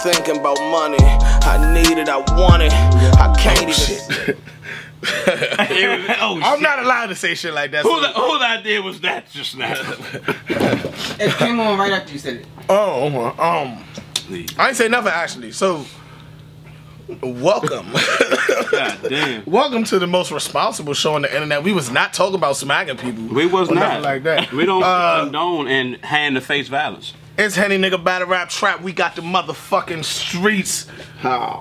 thinking about money. I need it, I want it. I can't even. I'm not allowed to say shit like that. Whose idea was that just now? It came on right after you said it. I ain't say nothing actually. So, welcome. God damn. Welcome to the most responsible show on the internet. We was not talking about smacking people. We was or not nothing like that. We don't condone and hand-to-face violence. It's Henny Nigga Battle Rap Trap. We got the motherfucking streets. Oh.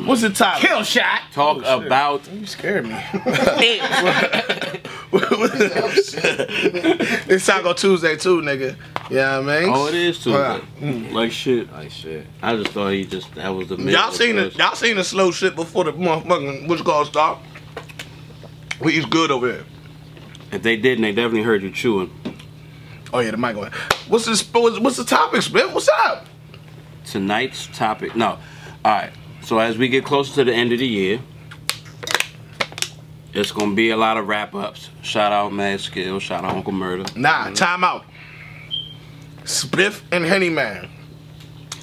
What's the topic? Kill shot. Talk about You scared me. It's Taco Tuesday too, nigga. Yeah, what I mean. Oh, it is too. Like shit. Like shit. I just thought that was the. Y'all seen it? Y'all seen the slow shit before the motherfucking what's called stop? We eat good over here. If they didn't, they definitely heard you chewing. Oh yeah, the mic going. What's the topic, Smith? What's up? Tonight's topic. No. Alright. So as we get closer to the end of the year, it's gonna be a lot of wrap-ups. Shout out Mad Skill, shout out Uncle Murder. Nah, time out. Spiff and Henny Man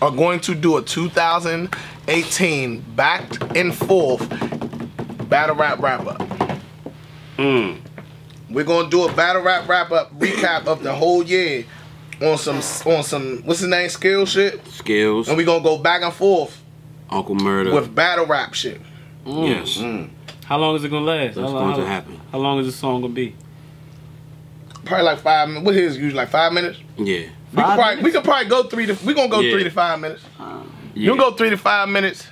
are going to do a 2018 back and forth battle rap wrap-up. We're gonna do a battle rap wrap-up recap of the whole year on some what's his name, skill shit? Skills. And we're gonna go back and forth Uncle Murder. with battle rap shit. Yes. How long is it gonna last? That's going to happen. How long is the song gonna be? Probably like 5 minutes. What is usually like 5 minutes? Yeah. We could probably go 3 to. We gonna go 3 to 5 minutes. Yeah. You go 3 to 5 minutes.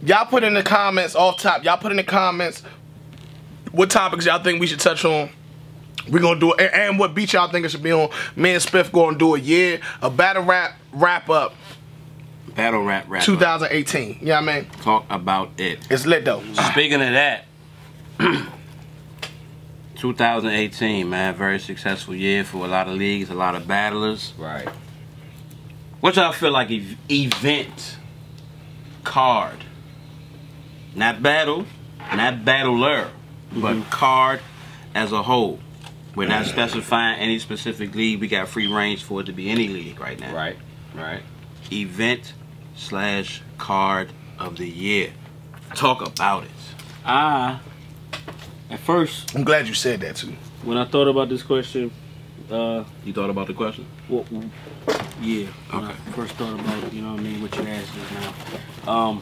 Y'all put in the comments off top. Y'all put in the comments what topics y'all think we should touch on. We're gonna do it, and what beat y'all think it should be on. Me and Spiff gonna do a battle rap wrap up Battle rap 2018. You know what I mean? Talk about it. It's lit though. Speaking of that, 2018, man, very successful year for a lot of leagues, a lot of battlers. Right. What y'all feel like event card? Not battle, not battler, but card as a whole. We're not specifying any specific league. We got free range for it to be any league right now. Right. Right. Event/card of the year. Talk about it. At first, I'm glad you said that too. when I thought about this question, You thought about the question? well, yeah, when I Okay. first thought about it, you know what I mean, what you asked just now.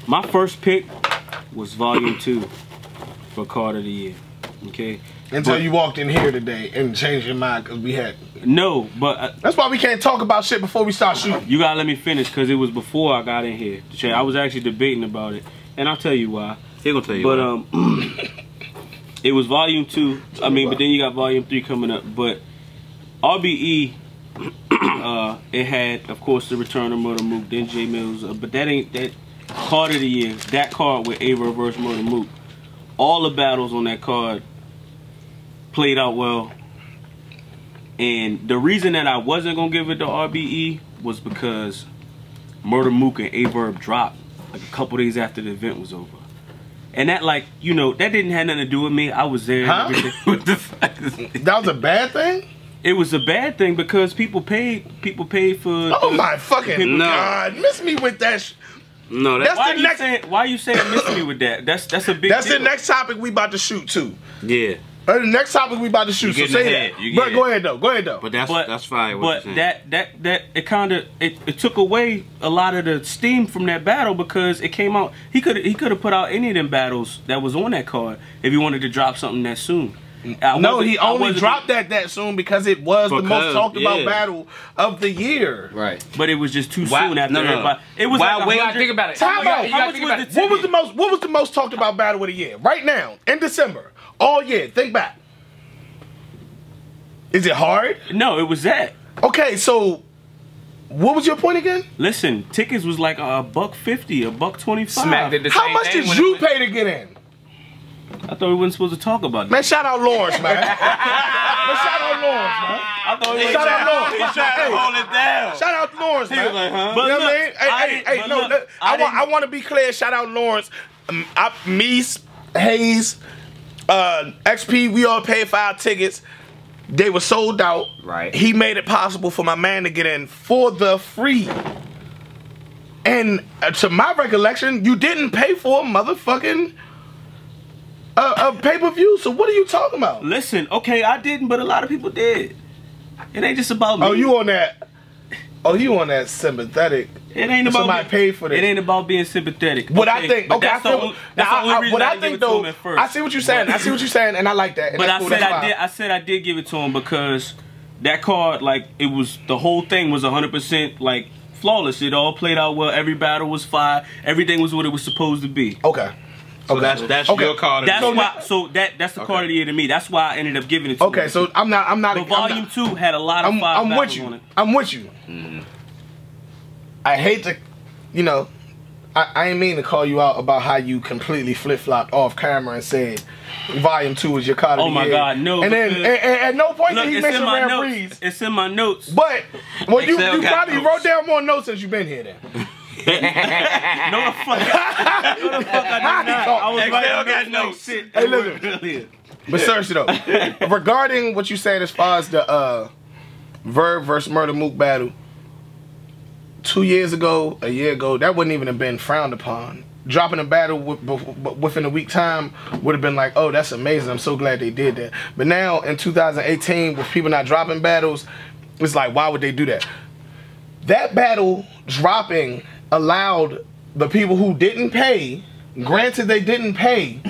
My first pick was Volume 2 for Card of the Year. Okay. Until you walked in here today and changed your mind because we had. No, but That's why we can't talk about shit before we start shooting. you gotta let me finish because it was before I got in here. I was actually debating about it, and I'll tell you why. He gonna tell you. But what. it was Volume 2. I mean, but then you got Volume 3 coming up. But RBE, it had, of course, the return of Murder Mook, then J Mills. But that ain't that card of the year. That card with Aver versus Murder Mook. All the battles on that card played out well. And the reason that I wasn't gonna give it to RBE was because Murder Mook and Averb dropped like a couple days after the event was over. And that, like, you know, that didn't have nothing to do with me. I was there. Huh? And everything. What the fuck is this? That was a bad thing? It was a bad thing because people paid for. Oh my fucking No. God. Miss me with that No, That's Why the you next- saying? Why you saying miss me with that? That's a big. That's deal. the next topic we about to shoot too. yeah. The next topic we about to shoot. You So getting say ahead. that. You But get go it. ahead though. Go ahead though. But that's fine. What But you're saying. that it kind of it took away a lot of the steam from that battle because it came out. He could have put out any of them battles that was on that card if he wanted to drop something that soon. No, he only dropped that soon because it was the most talked about battle of the year. Right. But it was just too Why- soon after no, no. everybody. It was Why like wait? You gotta think about it. Time out. How much was the What was the most talked about battle of the year? Right now, in December, all year. Think back. Is it hard? No, it was that. Okay, so what was your point again? Listen, tickets was like $150, $125. Smack did the How same much thing did when you it was- pay to get in? I thought we wasn't supposed to talk about that. Man, shout out Lawrence, man. Man, shout out Lawrence, man. I thought we Shout out Lawrence. He's trying to hold it down. Shout out Lawrence, man. was like, huh? But You know what I look, mean? Hey, but no, look, I want to be clear. Shout out Lawrence. Me, Hayes, XP, we all paid for our tickets. They were sold out. Right. He made it possible for my man to get in for the free. And to my recollection, you didn't pay for a motherfucking a pay-per-view. So what are you talking about? Listen, okay, I didn't, but a lot of people did. It ain't just about me. Oh, you on that? Oh, you on that sympathetic? It ain't about somebody paid for this. It ain't about being sympathetic. What I think, but okay, that's the only reason what I I didn't think give it to though, him at first. I see what you're saying. I see what you're saying, and I like that. And But that's cool, that's fine. I said I did give it to him because that card, like, it was, the whole thing was 100% like flawless. It all played out well. Every battle was fire. Everything was what it was supposed to be. Okay. So that's Okay. your card. That's So why. now- So that's the card of the year to me. That's why I ended up giving it to him. Okay, so I'm not. But Volume 2 had a lot of fire I'm with battles you. on it. I'm with you. I hate to, you know, I ain't mean to call you out about how you completely flip-flopped off camera and said Volume 2 was your card of Oh the my year. God, no, And then because- at no point Look, did he it's in mention my Rare notes. Breeze. It's in my notes. But well, you Excel got probably notes. wrote down more notes since you've been here then. No, the fuck. I did not. I was Excel writing got notes like notes. shit. Hey, listen. Earlier. But seriously though, regarding what you said as far as the Verb versus Murder Mook battle, 2 years ago, a year ago, that wouldn't even have been frowned upon. Dropping a battle within a week time would have been like, oh, that's amazing. I'm so glad they did that. But now in 2018, with people not dropping battles, it's like, why would they do that? That battle dropping allowed the people who didn't pay, granted they didn't pay,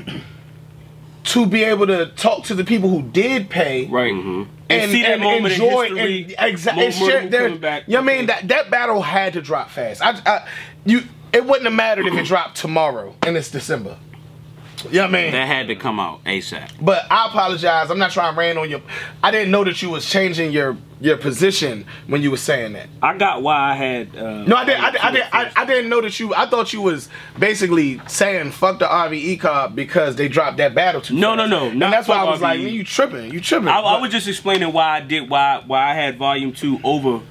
to be able to talk to the people who did pay. Right. And see that moment enjoy in history. and exactly Murder Mook coming back. You know what I mean? That battle had to drop fast. It wouldn't have mattered if it dropped tomorrow and it's December. You know what I mean? That had to come out ASAP. But I apologize. I'm not trying to rain on you. I didn't know that you was changing your position when you were saying that. I got why I had. No, I didn't know that you. I thought you was basically saying fuck the RVE card because they dropped that battle too No, fast. no, no, And not that's why I fuck was like, RVE. man, you tripping. I was just explaining why I did why I had Volume 2 over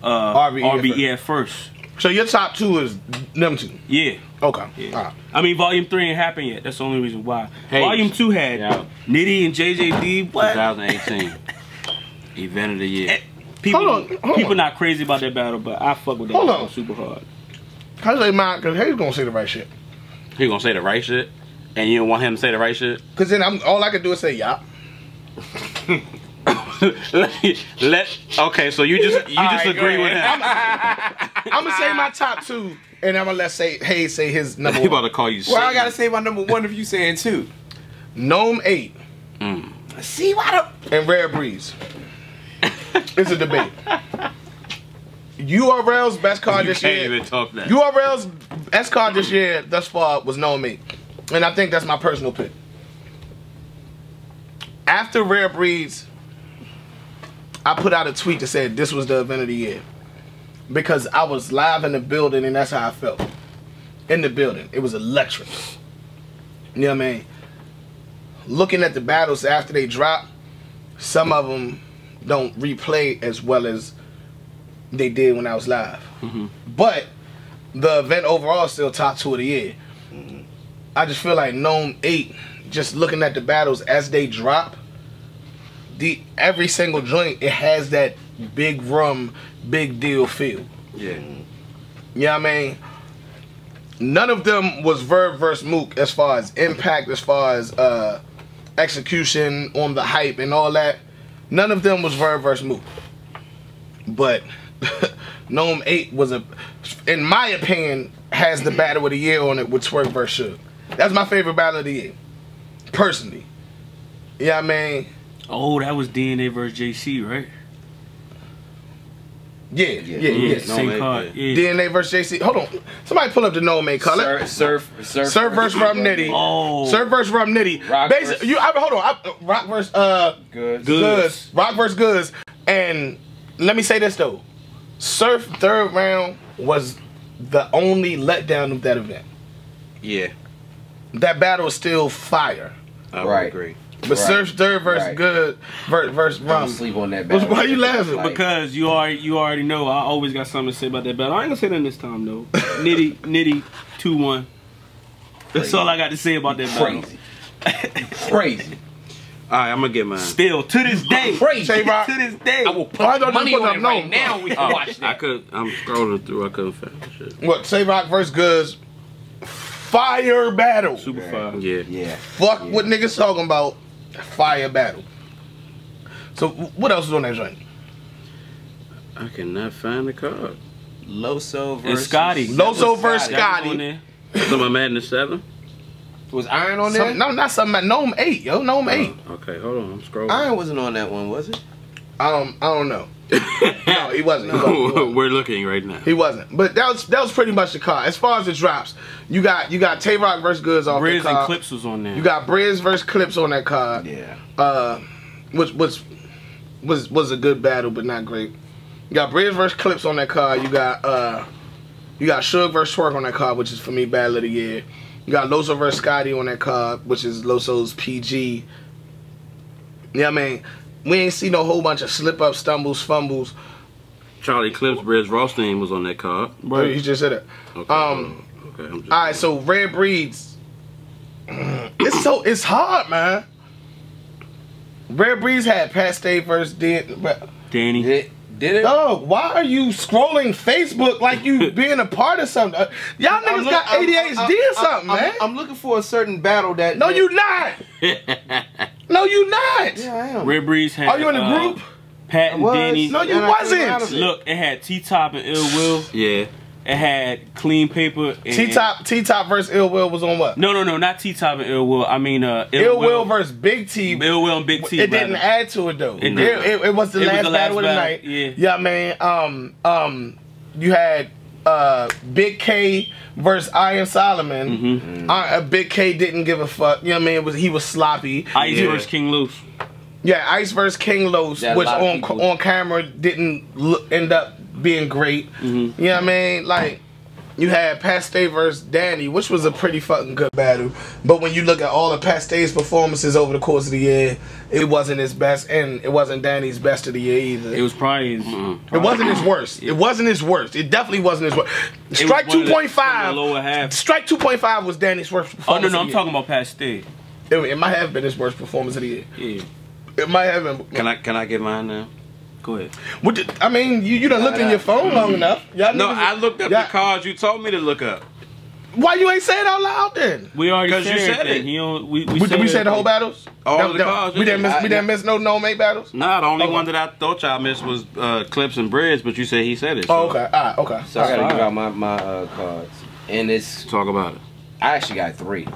RBE at first. So your top two is them two. Yeah. Okay. Yeah. All right. I mean, Volume 3 ain't happened yet. That's the only reason why. Hey. Volume 2 had Yeah. Nitty and JJD. What? 2018 event of the year. People, Hold on. people not crazy about that battle, but I fuck with that Hold battle on. super hard. How say mine? Because he's gonna say the right shit. He gonna say the right shit, and you don't want him to say the right shit. Because then all I could do is say yup. Okay, so you just agree with him. I'm gonna say my top two, and I'm gonna let Hayes say his number He about one. to call you. Well, I Satan. gotta say my number one if you saying two. Gnome 8 See why and Rare Breeze. It's a debate. URL's best card You this can't year. even talk that. URL's best card this year thus far was Gnome 8, and I think that's my personal pick. After Rare Breeze, I put out a tweet that said this was the event of the year because I was live in the building and that's how I felt. In the building, it was electric. You know what I mean? Looking at the battles after they drop, some of them don't replay as well as they did when I was live. But the event overall is still top two of the year. I just feel like Gnome 8, just looking at the battles as they drop, every single joint, it has that big room, big deal feel. Yeah. You know what I mean? None of them was Verb versus Mook as far as impact, as far as execution on the hype and all that. None of them was Verb versus Mook. But Gnome 8 was in my opinion, has the battle of the year on it with Twerk versus Suge. That's my favorite battle of the year. Personally. You know what I mean? Oh, that was DNA versus JC, right? Yeah. Same card. Yeah. DNA versus JC. Hold on. Somebody pull up the Gnome 8 color. Surf versus Rum Nitty. Oh. Surf versus Rum Nitty. Rock Basically, hold on. Rock versus Goods. Rock versus Goods. And let me say this though. Surf third round was the only letdown of that event. Yeah. That battle is still fire. I would Right. agree. But Surf's third versus Good versus I'm Rum. sleep on that battle. Why you laughing? Like, Because you already know I always got something to say about that battle. I ain't gonna say that this time though. Nitty 2-1. That's all I got to say about that battle. crazy. Crazy. right, I'm gonna get mine. Still, to this day. Crazy. Tay-Rock. To this day. I will put I don't money put on it up right no. now. We can watch that. I'm scrolling through. I couldn't find the shit. What? Tay-Rock versus Goods. Fire battle. Super fire. Yeah. Yeah. Fuck what niggas talking about. Fire battle. So what else was on that joint? I cannot find the card. Loso And versus Scotty. Loso versus That was on Scotty. there. So my Madness 7? Was Iron on there? No, not something. Gnome 8, yo. Gnome 8. Okay, hold on. I'm scrolling. Iron wasn't on that one, was it? I don't know. No, he wasn't. He wasn't. We're looking right now. He wasn't. But that was pretty much the card. As far as the drops, you got Tay-Rock versus Goods off Briz that and card. Clips was on there. You got Briz versus Clips on that card. Yeah. Which was a good battle, but not great. You got Briz versus Clips on that card. You got Suge versus Twerk on that card, which is for me battle of the year. You got Loso versus Scotty on that card, which is Loso's PG. Yeah, I mean, we ain't see no whole bunch of slip ups, stumbles, fumbles. Charlie Clips, Briz Rothstein was on that card. Right. You just said it. Okay. Okay. I'm just, All right, so Rare Breeds. It's hard, man. Rare Breeds had Pat Stay versus Danny. Did it? Dog, why are you scrolling Facebook like you being a part of something? Y'all niggas got ADHD or something, man. I'm looking for a certain battle that. No, you not. No, you not. Yeah, I am. Red Breeze had. Are you in the group? Pat and was. Danny. No, you And I came out wasn't. of it. Look, it had T-Top and Ill Will. yeah. It had Clean Paper. And T-Top versus Ill Will was on what? No, not T-Top and Ill Will. I mean, Ill Will versus Big T. Ill Will and Big T. It didn't add to it though. It It was the last battle of the battle, night. yeah. Yeah, man. You had Big K versus Iron Solomon. Big K didn't give a fuck. You know what I mean? He was sloppy. Ice versus King Loose. Yeah, Ice versus King Los, Yeah, a which lot of people- on camera didn't end up being great. You know what I mean? Like, you had Paste versus Danny, which was a pretty fucking good battle. But when you look at all of Paste's performances over the course of the year, it wasn't his best, and it wasn't Danny's best of the year either. It was probably. It wasn't his worst. It wasn't his worst. It definitely wasn't his worst. Strike one of the- 2.5. from the lower half. Strike 2.5 was Danny's worst Oh performance. no, of I'm the talking about Pat Stay. year. It might have been his worst performance of the year. Yeah. It might have been. Can I get mine now? Go ahead. I mean, you done looked in your phone long enough. Y'all No, niggas- I looked up y'all- the cards you told me to look up. Why you ain't say it out loud then? We already 'Cause said, you said everything. it. He don't, we Did we say the whole battles? All the cards, We didn't yeah. miss. We didn't miss no Mate battles. Nah, the only Okay. one that I thought y'all missed was Clips and Briz, but you said he said it. So Oh, okay. All right. Okay. So I gotta give out my cards, and it's talk about it. I actually got 3.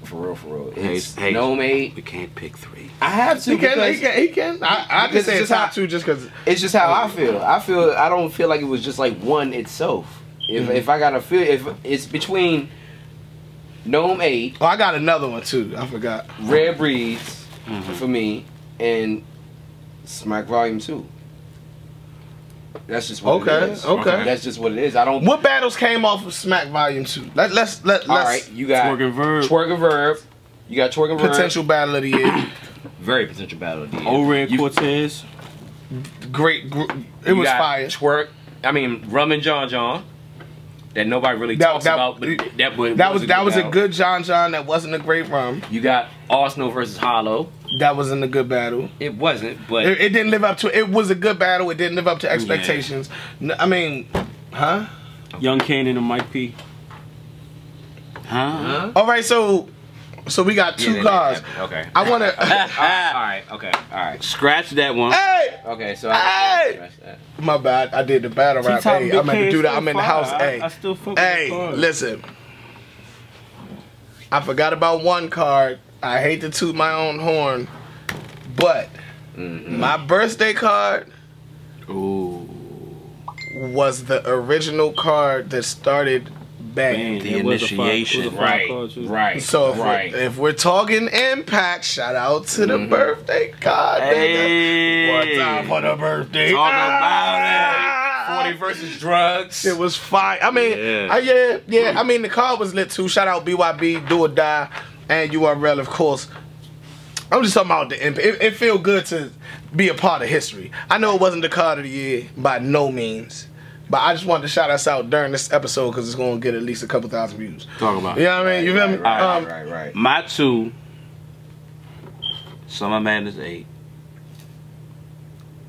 For real. It's Hey, Gnome 8. We can't pick 3. I have to. He can. because He can. I can because say it's it's just top how- 2 just because. It's just how I feel. I don't feel like it was just like one itself. If I gotta feel, if it's between Gnome 8, Oh, I got another one too. I forgot. Rare Breeds for me, and Smack Volume 2. That's just what it Okay. is. Okay. That's just what it is. I don't. What battles came off of Smack Volume 2? Let's. All right, you got Twerk and Verb. Twerk and Verb. You got Twerk and Verb. Potential battle of the year. Very potential battle of the year. O-Red You- Cortez. Great. It you was got fire. Twerk. I mean, Rum and John. That nobody really talks about, but That was a good John. That wasn't a great run. You got Arsenal versus Hollow. That wasn't a good battle. It wasn't, but It didn't live up to. It was a good battle. It didn't live up to expectations. I mean, huh? Young Cannon and Mike P. Huh? All right, so we got 2 cards. Okay. I want to. All right. Okay. All right. Scratch that one. Hey, Okay. So Hey! my bad. I did the battle rap. T-Top Hey, Big I meant to K do is that. still I'm in the fire. house. Hey, I still fuck with hey, the card. listen. I forgot about one card. I hate to toot my own horn, but my birthday card Ooh. was the original card that started Bang. The It was a fire- initiation. it was a fire card, too. Right. So if, right. if we're talking impact, shout out to the birthday card, Hey. nigga. One time for the birthday. Talk about Ah! 40 versus drugs. It was fire. I mean, Yeah. yeah. I mean, the card was lit too. Shout out BYB, Do or Die, and URL, of course. I'm just talking about the impact. It feel good to be a part of history. I know it wasn't the card of the year by no means, but I just wanted to shout us out during this episode because it's going to get at least a couple thousand views. Talk about You know what I mean? You feel me? Right. My 2 Summer Madness 8,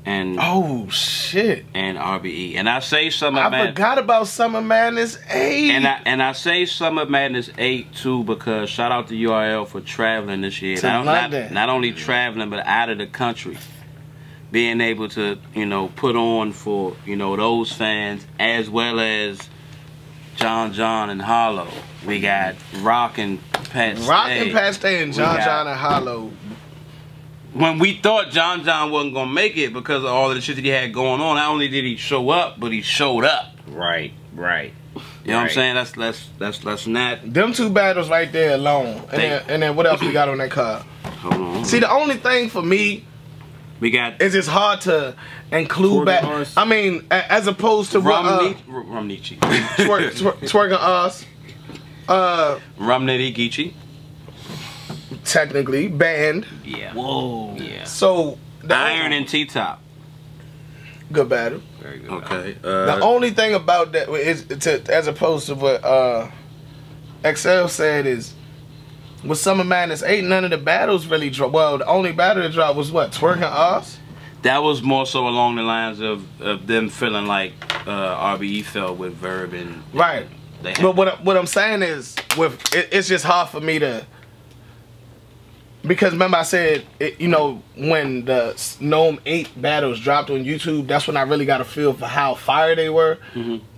and Oh shit! and RBE. And I say Summer I Madness. forgot about Summer Madness 8. And I say Summer Madness 8 too because shout out to URL for traveling this year. To Not London. not only traveling but out of the country. Being able to, put on for, those fans as well as John and Hollow. We got Rock and Pat Stay. and John and Hollow. When we thought John wasn't gonna make it because of all of the shit that he had going on, not only did he show up, but he showed up. Right. You know what I'm saying? That's not. Them two battles right there alone. And then what else we got on that card? Hold on. See, the only thing for me We got is it's hard to include Twerking back. Us. I mean, as opposed to what Rumnichi. Twerking Us, Rumnitty Geechee. technically banned. Yeah. Whoa. Yeah. So the Iron and T-Top. good battle. Very good. Okay. The only thing about that is as opposed to what XL said is with Summer Madness 8, none of the battles really dropped. Well, the only battle that dropped was what? Twerking Us? That was more so along the lines of them feeling like RBE felt with Verb and Right. they had, But what I'm saying is it's just hard for me to, because remember I said when the Gnome 8 battles dropped on YouTube, that's when I really got a feel for how fire they were.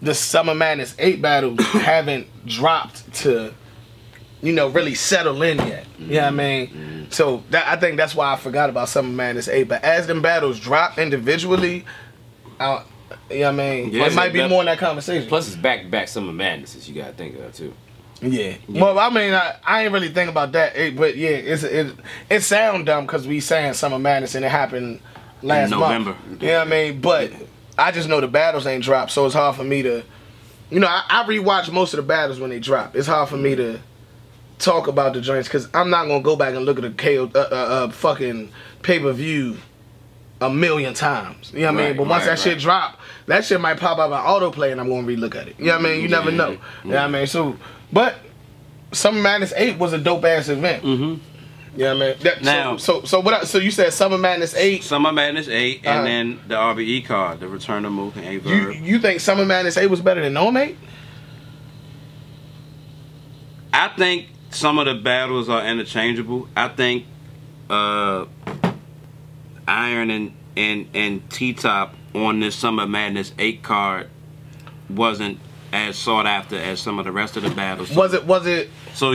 The Summer Madness 8 battles haven't dropped to really settle in yet. You know what I mean? So I think that's why I forgot about Summer Madness 8. But as them battles drop individually, you know what I mean? Yeah, it might be more in that conversation. Plus, it's back-to-back Summer Madnesses you gotta think of too. Yeah. Well, I mean, I ain't really think about that, but yeah, it sound dumb because we saying Summer Madness and it happened last November. month. You know what I mean? But I just know the battles ain't dropped, so it's hard for me to, I rewatch most of the battles when they drop. It's hard for me to talk about the joints because I'm not gonna go back and look at the KO fucking pay-per-view a million times. You know what I mean? But once that shit drop, that shit might pop up on autoplay and I'm gonna relook at it. You know what I mean? You never know. You know what I mean? So, but Summer Madness 8 was a dope ass event. You know what I mean? Now- So you said Summer Madness 8. Summer Madness 8 and then the RBE card, the Return of Mook and A Verb. You think Summer Madness 8 was better than Gnome 8? I think some of the battles are interchangeable. I think Iron and T-Top on this Summer Madness 8 card wasn't as sought after as some of the rest of the battles. Was it? So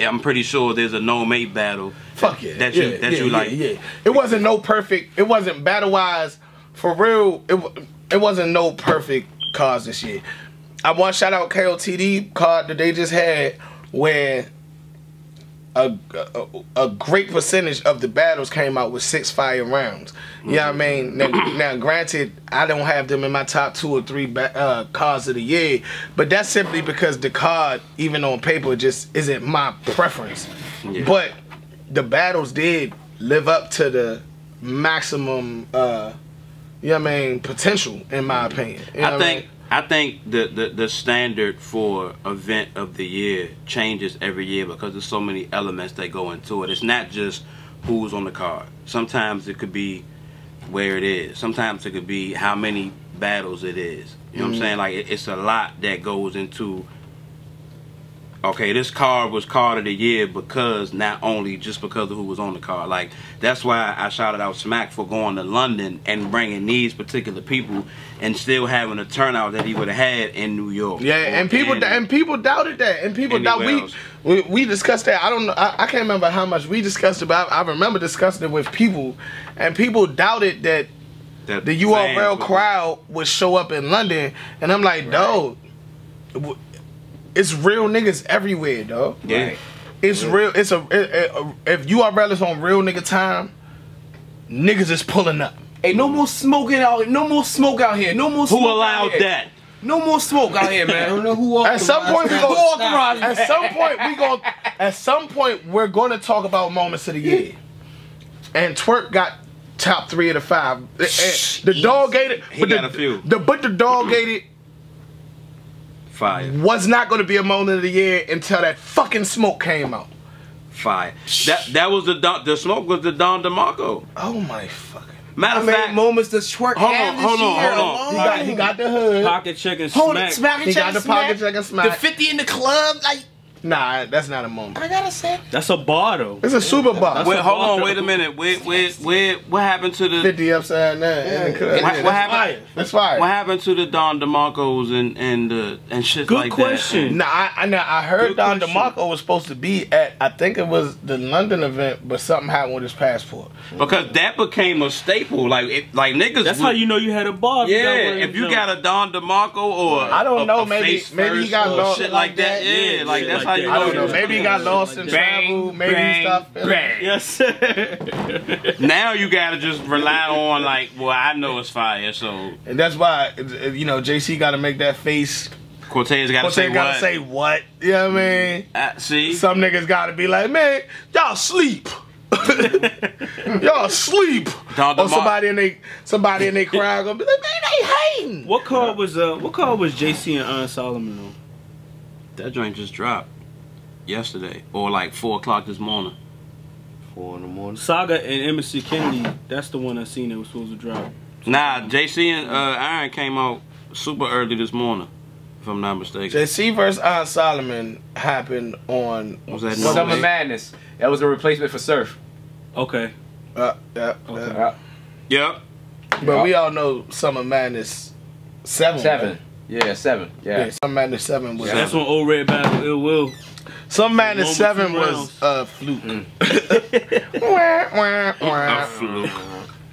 I'm pretty sure there's a Gnome 8 battle. Fuck yeah. That you like. Yeah. It wasn't no perfect. It wasn't battle wise for real. It wasn't no perfect cards this year. I want to shout out KOTD card that they just had where a great percentage of the battles came out with 6 fire rounds. You know what I mean? Now, granted, I don't have them in my top 2 or 3 cards of the year, but that's simply because the card, even on paper, just isn't my preference. Yeah. But the battles did live up to the maximum, you know what I mean, potential, in my opinion. You know what I mean? I think the standard for event of the year changes every year because there's so many elements that go into it. It's not just who's on the card. Sometimes it could be where it is. Sometimes it could be how many battles it is. You know what I'm saying? Like it's a lot that goes into. Okay, this card was card of the year because not only just because of who was on the card. Like that's why I shouted out Smack for going to London and bringing these particular people and still having a turnout that he would have had in New York. Yeah, and people doubted that, and people doubt we discussed that. I don't know, I can't remember how much we discussed it, but I remember discussing it with people, and people doubted that the URL crowd would show up in London, and I'm like, dog, it's real niggas everywhere, dog. Yeah. It's real. If URL is on real nigga time, niggas is pulling up. Hey, no more smoking out. No more smoke out here. No more smoke. Who allowed out here. that? No more smoke out here, man. I don't know who At some point we Who authorized At some point we're gonna talk about moments of the year. And Twerk got top 3 of the 5. The dog gated. He got a few. But the dog gated Fire. was not gonna be a moment of the year until that fucking smoke came out. fire. That was the smoke was the Don DeMarco. Oh my fucking. Matter I of made fact, moments to twerk. hold half on, this hold on, year hold on. alone. He got the hood. Pocket check and Hold smack. it, smack He and got check the pocket smack. check and The smack. 50 in the club, like Nah, that's not a moment. I gotta say. That's a bar though. It's a super bar. wait, hold on, wait a minute. What happened to the 50 upside down. In the club. What Yeah, that's happened? fire. That's fire. What happened to the Don DeMarcos and shit Good like question. Nah, I heard Good Don question. DeMarco was supposed to be at, I think it was the London event, but something happened with his passport. that? Because that became a staple. Like niggas. That's how you know you had a bar. Yeah, if you got a Don DeMarco or I don't know, a maybe Face he First got or lost shit like that. Yeah, like shit that's like how you that. know. I don't know. it was Maybe he got lost in travel. Maybe he stopped. Yes, sir. Now you gotta just rely on like, well, I know it's fire, so And that's why, JC got to make that face. Cortez gotta say Cortez got to what? say what? You know what I mean? See, Some niggas got to be like, man, y'all sleep. Y'all sleep. Don Or DeMar- somebody in they crowd gonna be like, man, they hating. What call was JC and Iron Solomon on? that joint just dropped yesterday or like 4 o'clock this morning. 4 in the morning. Saga and Embassy Kennedy. That's the one I seen that was supposed to drop. Nah, JC and Iron came out super early this morning, if I'm not mistaken. JC versus Iron Solomon happened on Was that what Summer day? Madness. That was a replacement for Surf. Okay. Yeah. Yep. But we all know Summer Madness 7. 7. Yeah, 7. Yeah, Yeah. Summer Madness 7 was. That's when Old Red Battle Ill Will. Summer Madness One 7 with 2 was rounds. fluke. Wah, wah, wah. A fluke.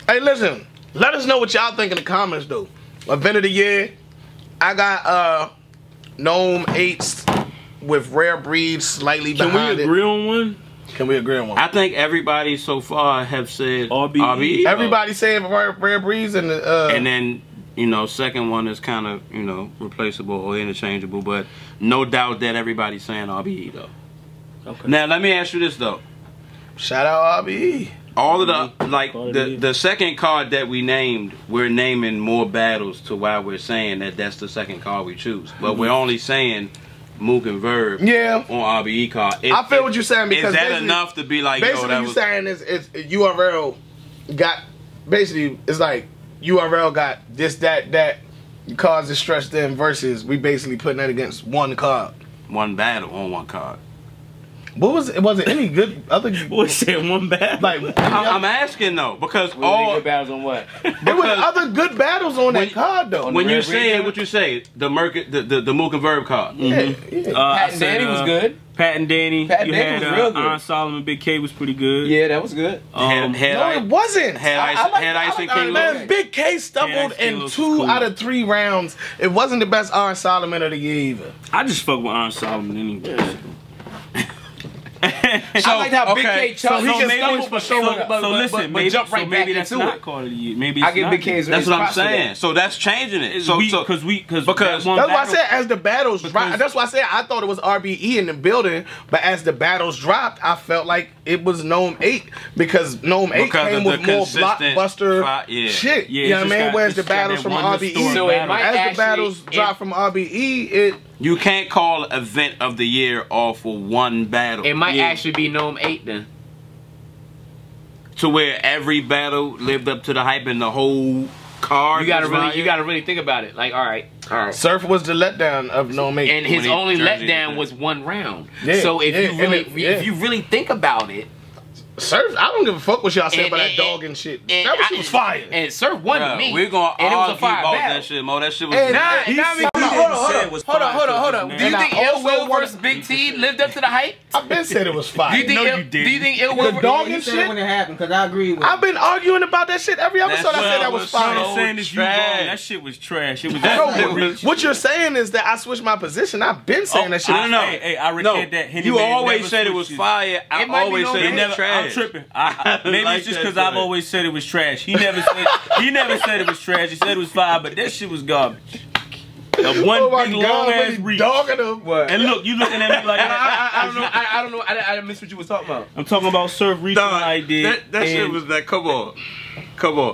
Hey, listen. Let us know what y'all think in the comments, though. Event of the year. I got Gnome 8s with Rare Breed slightly Can behind we it. agree on one? Can we agree on one? I think everybody so far have said RBE. Everybody saying Rare Breeds and the And then, second one is kind of, replaceable or interchangeable, but no doubt that everybody's saying RBE though. Okay. Now, let me ask you this though. shout out RBE. All of the, like, RBE. the second card that we named, we're naming more battles to why we're saying that that's the second card we choose. But we're only saying Mook and Verb Yeah. on RBE card. I feel what you're saying because is that basically- enough to be like, yo, Basically, that you was... saying is URL got basically it's like URL got this that cards is stretched in versus we basically putting that against one card. one battle on one card. What was it? Was it any good other What said one bad? like? I'm asking though because Really all good battles on what? There was other good battles on that When- card though. when you Rare say Breed what you say, the Mook and Verb card. yeah, yeah. I Pat and said, Danny was good. Pat and Danny. Pat and you Danny had was real good. Iron Solomon, Big K was pretty good. Yeah, that was good. Had No, it wasn't. Had I Ice, like- had I Ice like and King Iron Louis. Man. Big K stumbled Yeah, in King Louis 2 was cool. out of 3 rounds. It wasn't the best Iron Solomon of the year either. I just fuck with Iron Solomon anyway. I liked how Big K So chucked. he can maybe, stumble for sure. so listen, maybe, jump right so maybe back that's into not it. card of the year. Maybe I it's give not. Big K's. That's what I'm props for that. saying. So that's changing it. So Because Because- that one That's why I battle- said as the battles dropped. That's why I said I thought it was RBE in the building, but as the battles dropped, I felt like it was Gnome 8 because Gnome 8 Because came of with the more consistent blockbuster yeah. shit. Yeah, you know it's what I just mean? got- Whereas the it's got battles that from one RBE, historic So it battle. might as the actually- battles drop from RBE, it you can't call event of the year off for one battle. It might Yeah. actually be Gnome 8 then. To where every battle lived up to the hype and the whole card. You gotta was really, fire. you gotta really think about it. Like, all right. Surf was the letdown of Gnome 8. And his When he only Jersey letdown did. was 1 round. Yeah, So if yeah, you and really, it- if you really think about it, Surf, I don't give a fuck what y'all say And- about that and- dog and shit. and That I- shit was fire. And Surf won Bruh, me. we're gonna and it was argue a fire about battle. that shit, Mo. That shit was. And Nah, I- nah, I mean, said hold on. Do you And think I Ill also Will wanna- versus Big T lived up to the hype? I've been said it was fire. Do you think No, Ill, you do didn't. you think Ill Will The dog He and said it shit. when it happened, because I agree with I've been arguing about that shit every episode. I That's said that what was was fire. so saying is you wrong. trash. That shit was trash. It was Bro, what you're saying is that I switched my position. I've been saying that shit. I don't know. Hey, I No, recant that. Henny you Man always never said it was switches. fire. I It might be always no said way. it was trash. I'm tripping. Maybe like it's just that because I've shit. always said it was trash. He never said it was trash. He said it was fire, but that shit was garbage. The one Oh my big God, long but ass he reach. dogging him. What? And look, you looking at me like I don't know. I don't know. I missed what you was talking about. I'm talking about Surf reaching Dog, like did. that shit and was that. Come on.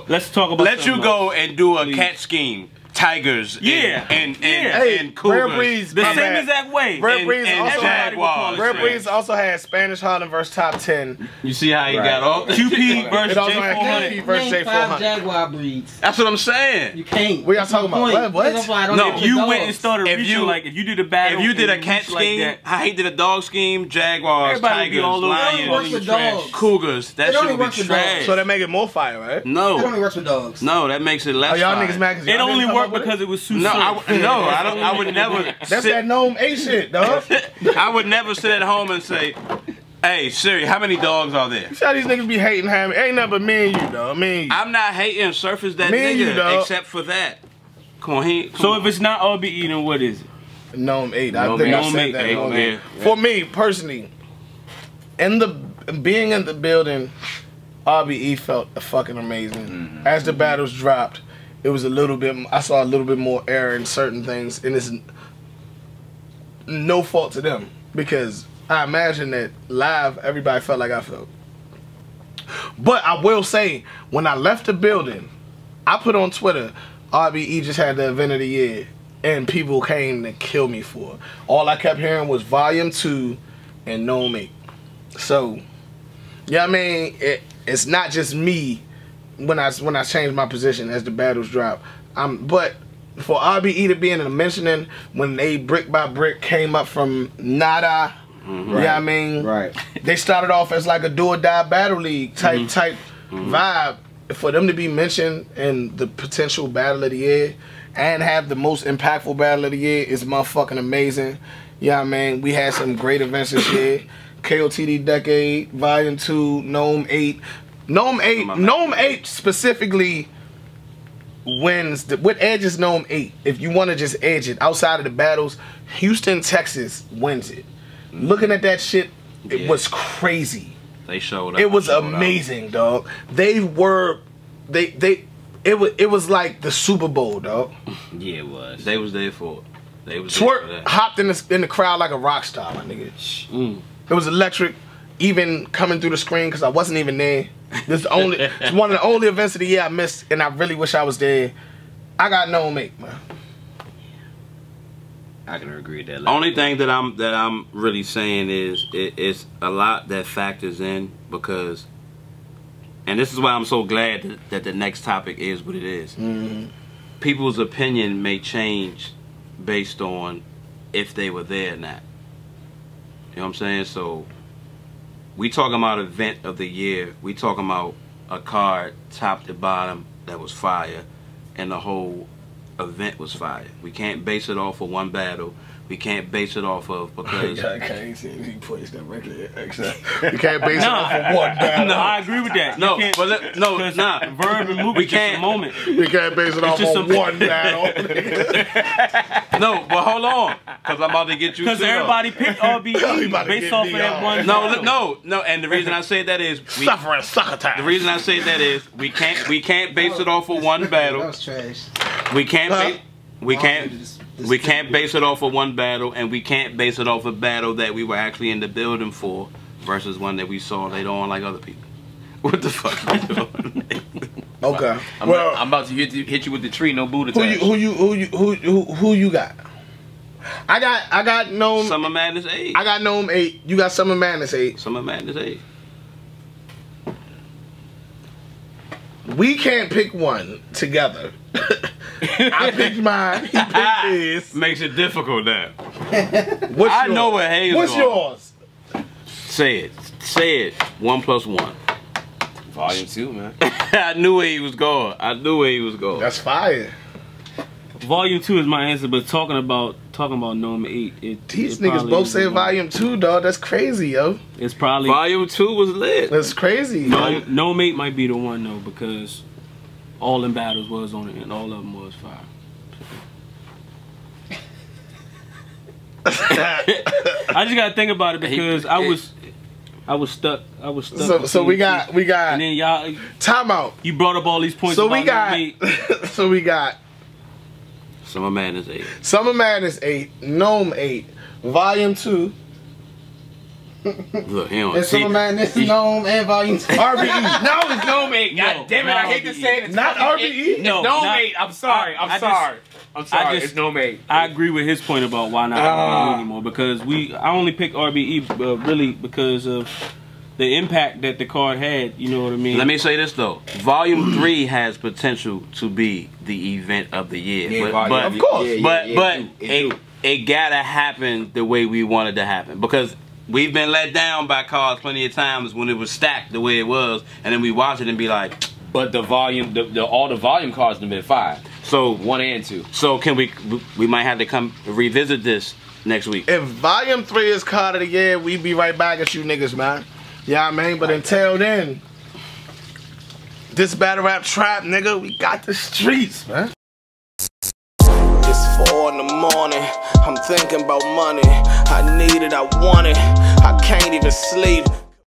Let's talk about. Let you something go and do a Please. cat scheme. Tigers and Rare Cougars. Breeze, The my same bad. exact way. Rare Breeze and also had Jaguars. Rare Breeze also had Spanish Harlem versus Top 10. You see how he got off? QP versus It also had J400. QP versus Name 5 J400. Jaguar breeds. That's what I'm saying. You can't. We are talking about what? That's why I don't No, know If you the went and dogs. started If reaching, you- like if you did a battle, If you did a and cat reached like scheme, that, how he did a dog scheme, Jaguars, everybody would be Tigers, all over. It only works Lions, with trash. dogs. Cougars. That It shit only would be works with trash. dogs. So that make it more fire, right? It only No, works with dogs. no, that makes it less. Oh, y'all fire. niggas mad 'cause It y'all only didn't come worked up with because it was Sue No, Surf. I would never. That's sit, that Gnome 8 shit, dog. I would never sit at home and say, "Hey Siri, how many dogs are there?" See how these niggas be hating Hammy? Ain't nothing but me and you, dog. Me and you. I'm not hating Surf is that Me and you, nigga, dog. except for that. Come on, he. So if it's not RBE, then what is it? Gnome 8. I Gnome think I 8. said that. Gnome Gnome 8, 8. For me, personally, being in the building, RBE felt fucking amazing. As the battles dropped, it was a little bit, I saw a little bit more error in certain things, and it's no fault to them, because I imagine that live, everybody felt like I felt. But I will say, when I left the building, I put on Twitter, RBE just had the event of the year, and people came to kill me for it. All I kept hearing was Volume 2 and Gnome 8. So, yeah, I mean, it's not just me when I changed my position as the battles drop. But for RBE to be in a mentioning when they brick by brick came up from nada, yeah, I mean, Right. they started off as like a do or die battle league type vibe. For them to be mentioned in the potential battle of the year and have the most impactful battle of the year is motherfucking amazing. Yeah, I mean, we had some great events this year. KOTD Decade, Volume 2, Gnome 8. Gnome 8 specifically wins. What edges Gnome 8? If you want to just edge it outside of the battles, Houston, Texas wins it. Looking at that shit, it was crazy. They showed up. It was showed amazing, dog. It was like the Super Bowl, dog. Yeah, it was. They was there for it. They was there for Twerk that. hopped in the crowd like a rock star, my nigga. It was electric, even coming through the screen because I wasn't even there. This it's one of the only events of the year I missed, and I really wish I was there. I got Gnome 8, man. I can agree with that. Only thing that I'm really saying is it's a lot that factors in because, and this is why I'm so glad that the next topic is what it is. People's opinion may change based on if they were there or not. You know what I'm saying? So we talking about event of the year. We talking about a card top to bottom that was fire, and the whole event was fire. We can't base it off of one battle. We can't base it off of because I can't see he puts that record. You can't base it off of one battle. No, I agree with that. no, You can't, but no, because nah. Verb and movie We just a can't. moment. You can't base it off just on a- one battle. No, but hold on, because I'm about to get you. Because too, though. everybody picked You RBE about to based get off me of that on. one. No, and the reason I say that is Suffering sucker time. the reason I say that is we can't base it off of one That battle. was trash. We can't Huh? we can't base it off of one battle, and we can't base it off a battle that we were actually in the building for versus one that we saw later on like other people. What the fuck are you doing? Okay. I'm Well, about to hit you with the tree, no Buddha who you got? I got Gnome. Summer Madness 8. I got Gnome 8. You got Summer Madness 8. Summer Madness 8. We can't pick one together. I picked mine. He picked his. Makes it difficult now. What's I yours? know where Hayes What's going. yours? Say it. 1 + 1. Volume 2, man. I knew where he was going. That's fire. Volume 2 is my answer, but talking about Gnome 8, These it niggas probably both is say the one. Volume 2, dog. That's crazy, yo. It's probably Volume 2 was lit. That's crazy. Gnome 8 might be the one though, because all in battles was on it, and all of them was fire. I just gotta think about it because I was stuck. So we got and then y'all, timeout. you brought up all these points. So about we got Gnome 8. so we got Summer Madness 8. Summer Madness 8, Gnome 8, Volume 2, Look, he don't And see. Summer Madness, Gnome, and Volume 2. RBE. No, it's Gnome 8. God No, damn it, not I hate to RBE. say it. It's Not fucking RBE? It's No, Gnome not- 8. I'm sorry. I I'm just- sorry. I'm sorry. just- It's Gnome 8. I agree with his point about why not RBE anymore, because I only picked RBE really because of the impact that the card had. You know what I mean? Let me say this though, Volume 3 has potential to be the event of the year, Yeah, but Of course. it gotta happen the way we wanted to happen, because we've been let down by cards plenty of times when it was stacked the way it was, and then we watch it and be like, But the volume, all the volume cards have been 5. so 1 and 2. so can we might have to come revisit this next week. If Volume 3 is card of the year, we be right back at you niggas, man. Yeah, I mean, but until then, this battle rap trap, nigga, we got the streets, man. It's 4 in the morning, I'm thinking about money. I need it, I want it, I can't even sleep.